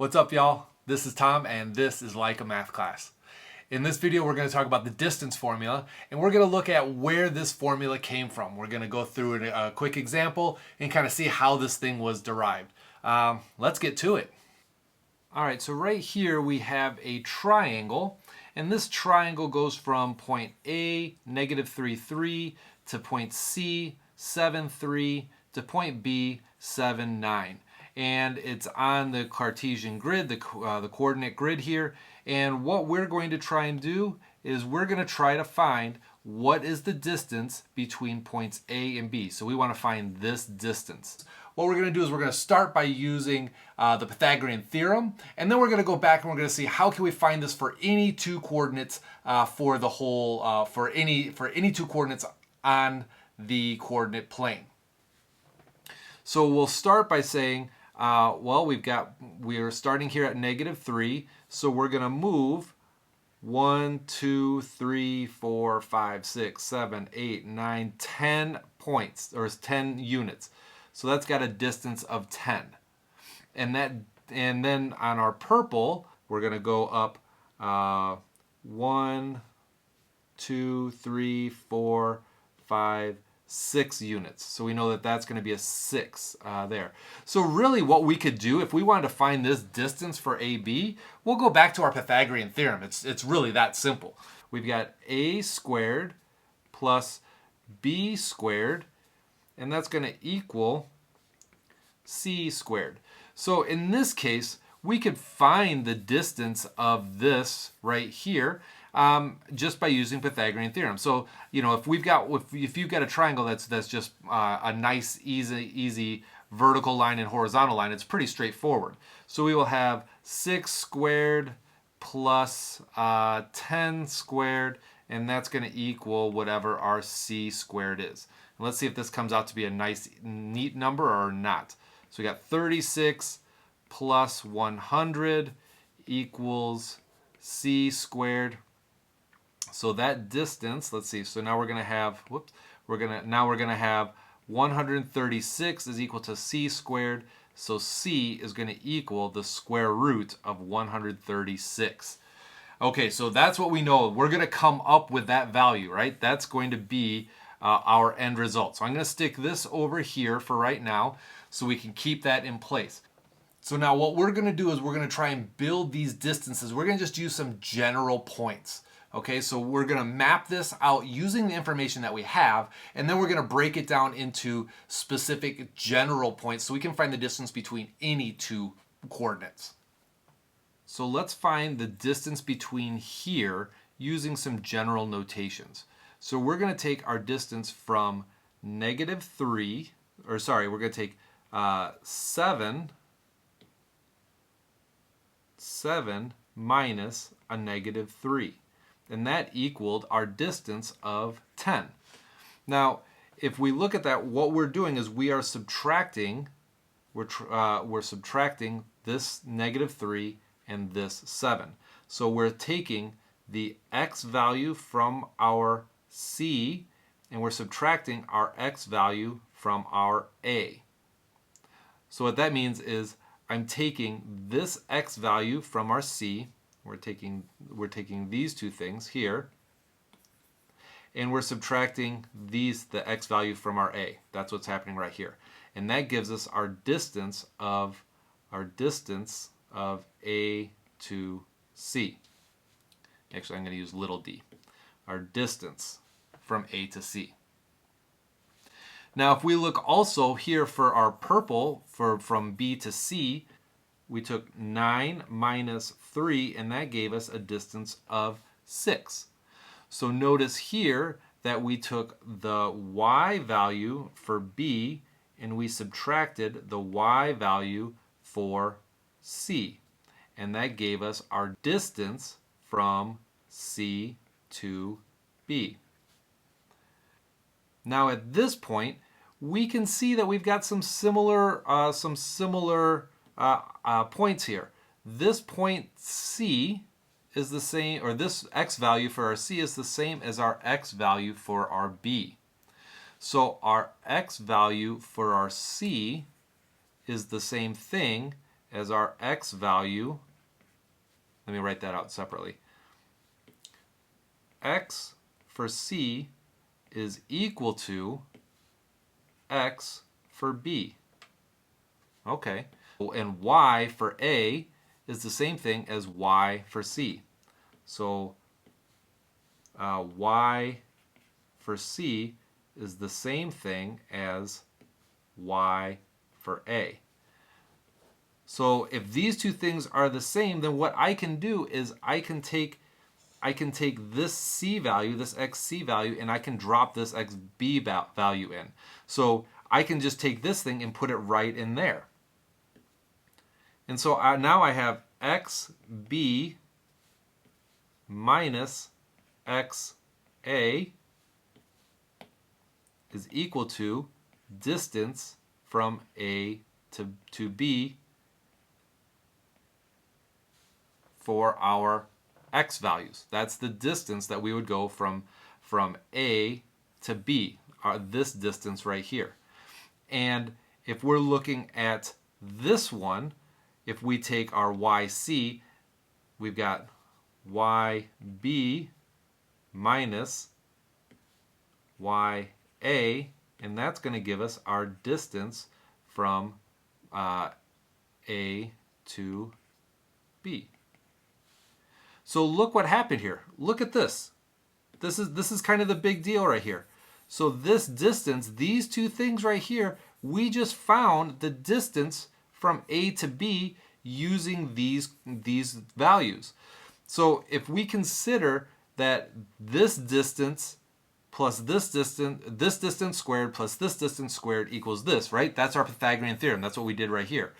What's up, y'all? This is Tom, and this is Like a Math Class. In this video, we're going to talk about the distance formula, and we're going to look at where this formula came from. We're going to go through a quick example and kind of see how this thing was derived. Let's get to it. All right, so right here we have a triangle, and this triangle goes from point A, -3, 3, to point C, 7, 3, to point B, 7, 9. And it's on the Cartesian grid, the coordinate grid here. And what we're going to try and do is we're going to try to find what is the distance between points A and B. So we want to find this distance. What we're going to do is we're going to start by using the Pythagorean Theorem, and then we're going to go back and we're going to see how can we find this for any two coordinates for the whole for any two coordinates on the coordinate plane. So we'll start by saying, well, we're starting here at -3, so we're going to move 1, 2, 3, 4, 5, 6, 7, 8, 9, 10 points, or 10 units. So that's got a distance of 10. And then on our purple, we're going to go up 1, 2, 3, 4, 5, 6 units. So we know that that's going to be a 6 there. So really what we could do, if we wanted to find this distance for AB, we'll go back to our Pythagorean theorem. It's really that simple. We've got A squared plus B squared, and that's going to equal C squared. So in this case, we could find the distance of this right here just by using Pythagorean theorem. So if you've got a triangle that's just a nice easy vertical line and horizontal line, it's pretty straightforward. So we will have 6 squared plus 10 squared, and that's going to equal whatever our C squared is. And let's see if this comes out to be a nice neat number or not. So we got 36 plus 100 equals C squared. So that distance, let's see, so now we're going to have, we're going to have 136 is equal to C squared. So C is going to equal the square root of 136. Okay, so that's what we know. We're going to come up with that value, right? That's going to be our end result. So I'm going to stick this over here for right now so we can keep that in place. So now what we're going to do is we're going to try and build these distances. We're going to just use some general points. Okay, so we're going to map this out using the information that we have, and then we're going to break it down into specific general points so we can find the distance between any two coordinates. So let's find the distance between here using some general notations. So we're going to take our distance from -3, or sorry, we're going to take 7 minus a -3. And that equaled our distance of 10. Now, if we look at that, what we're doing is we are subtracting, we're subtracting this -3 and this 7. So we're taking the x value from our C, and we're subtracting our x value from our A. So what that means is I'm taking this x value from our C, we're taking these two things here, and we're subtracting the x value from our A. That's what's happening right here. And that gives us our distance of A to C. Actually, I'm going to use little d. Our distance from A to C. Now, if we look also here for our purple, from B to C, we took 9 minus 3, and that gave us a distance of 6. So notice here that we took the y value for B, and we subtracted the y value for C. And that gave us our distance from C to B. Now at this point, we can see that we've got some similar points here. This point C is the same, or this x value for our C is the same as our x value for our B. So our x value for our C is the same thing as our x value, let me write that out separately. X for C is equal to x for B. Okay. And y for A is the same thing as y for C. So y for C is the same thing as y for A. So if these two things are the same, then what I can do is I can take this C value, this XC value, and I can drop this XB value in. So I can just take this thing and put it right in there. And so now I have XB minus XA is equal to distance from A to B for our x values. That's the distance that we would go from A to B, this distance right here. And if we're looking at this one, if we take our YC, we've got YB minus YA, and that's going to give us our distance from A to B. So look what happened here. Look at this. This is kind of the big deal right here. So this distance, these two things right here, we just found the distance from A to B using these values. So if we consider that this distance plus this distance squared plus this distance squared equals this, right? That's our Pythagorean theorem. That's what we did right here.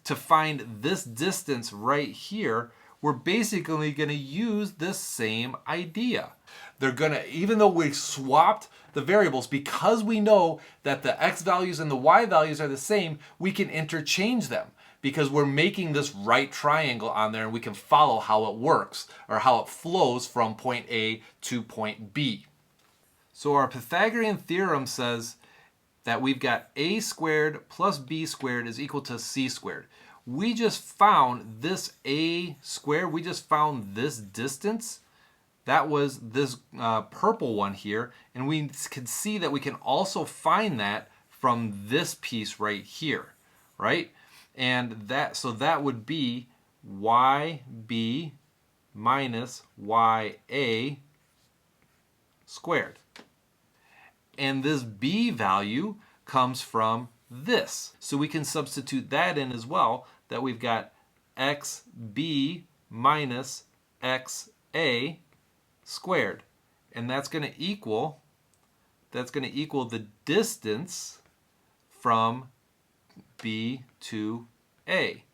To find this distance right here, we're basically going to use this same idea. They're going to, even though we swapped the variables, because we know that the x values and the y values are the same, we can interchange them because we're making this right triangle on there and we can follow how it works or how it flows from point A to point B. So our Pythagorean theorem says that we've got a squared plus b squared is equal to c squared. We just found this a squared, we just found this distance. That was this purple one here, and we can see that we can also find that from this piece right here, right? And so that would be YB minus YA squared. And this B value comes from this. So we can substitute that in as well, that we've got XB minus XA squared. And that's going to equal the distance from B to A,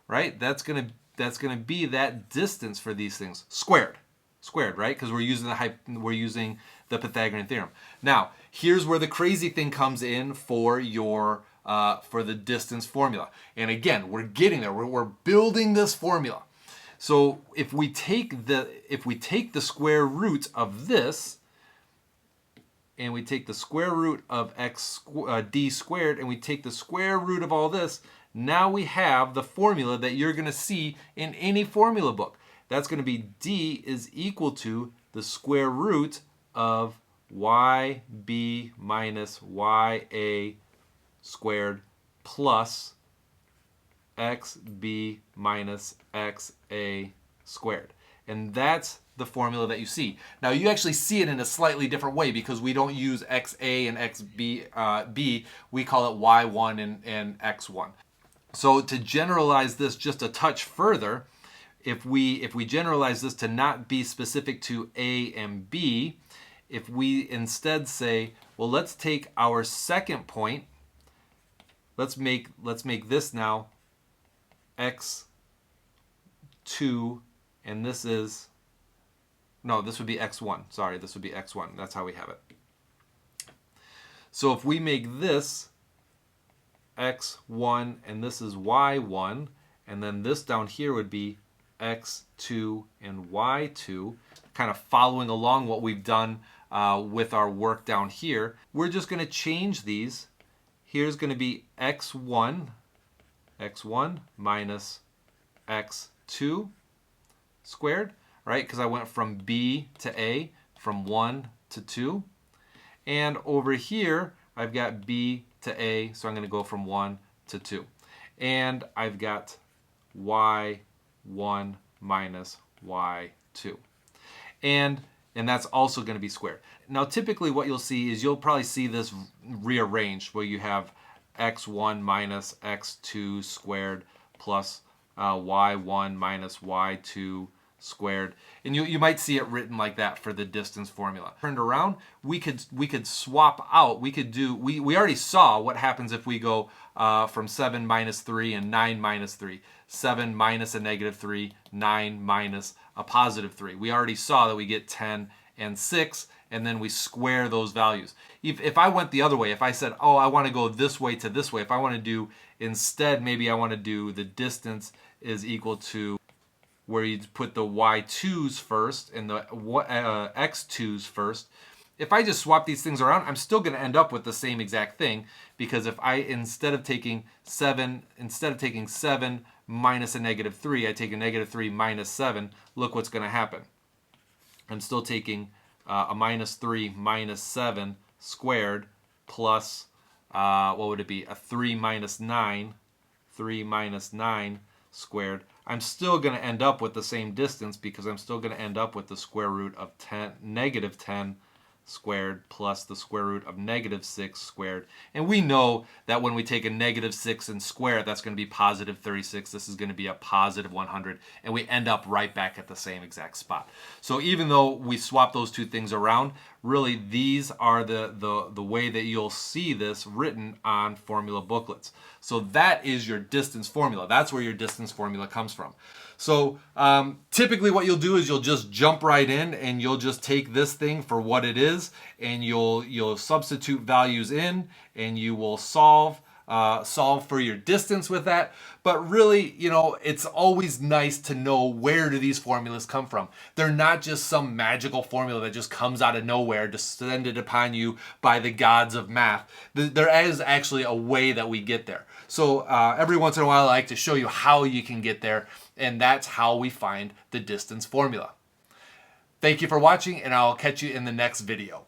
right? That's going to be that distance for these things squared, right? Because we're using the Pythagorean theorem. Now, here's where the crazy thing comes in for your for the distance formula. And again, we're getting there. We're building this formula. So if we take the square root of this, and we take the square root of d squared, and we take the square root of all this, now we have the formula that you're going to see in any formula book. That's going to be d is equal to the square root of YB minus YA squared plus XB minus XA squared. And that's the formula that you see. Now you actually see it in a slightly different way because we don't use XA and XB, we call it Y1 and X1. So to generalize this just a touch further, if we generalize this to not be specific to A and B, if we instead say, well, let's take our second point, let's make this now x2, and this is, no, this would be x1. Sorry, this would be x1. That's how we have it. So if we make this x1 and this is y1, and then this down here would be x2 and y2, kind of following along what we've done with our work down here, we're just going to change these. Here's going to be x1 x1 minus x2 squared, right? Because I went from B to A, from 1 to 2. And over here, I've got B to A, so I'm going to go from 1 to 2. And I've got y1 minus y2. And that's also going to be squared. Now, typically what you'll see is you'll probably see this rearranged where you have x1 minus x2 squared plus y1 minus y2 squared, and you might see it written like that for the distance formula. Turned around, we could swap out. We could do. We already saw what happens if we go from 7 minus 3 and 9 minus 3. 7 minus a negative 3, 9 minus a positive 3. We already saw that we get 10 and 6, and then we square those values. If I went the other way, if I said, oh, I want to go this way to this way, if I want to do, instead, maybe I want to do the distance is equal to, where you put the y2s first and the x2s first. If I just swap these things around, I'm still going to end up with the same exact thing, because if I, instead of taking 7 minus a negative 3, I take a negative 3 minus 7, look what's going to happen. I'm still taking a minus 3 minus 7 squared plus, what would it be, a 3 minus 9 squared. I'm still going to end up with the same distance, because I'm still going to end up with the square root of negative 10 squared plus the square root of negative 6 squared. And we know that when we take a negative 6 and square, that's going to be positive 36. This is going to be a positive 100. And we end up right back at the same exact spot. So even though we swap those two things around, really these are the way that you'll see this written on formula booklets. So that is your distance formula. That's where your distance formula comes from. So typically what you'll do is you'll just jump right in, and you'll just take this thing for what it is, and you'll substitute values in, and you will solve for your distance with that. But really, it's always nice to know, where do these formulas come from? They're not just some magical formula that just comes out of nowhere, descended upon you by the gods of math. There is actually a way that we get there. So every once in a while, I like to show you how you can get there, and that's how we find the distance formula. Thank you for watching, and I'll catch you in the next video.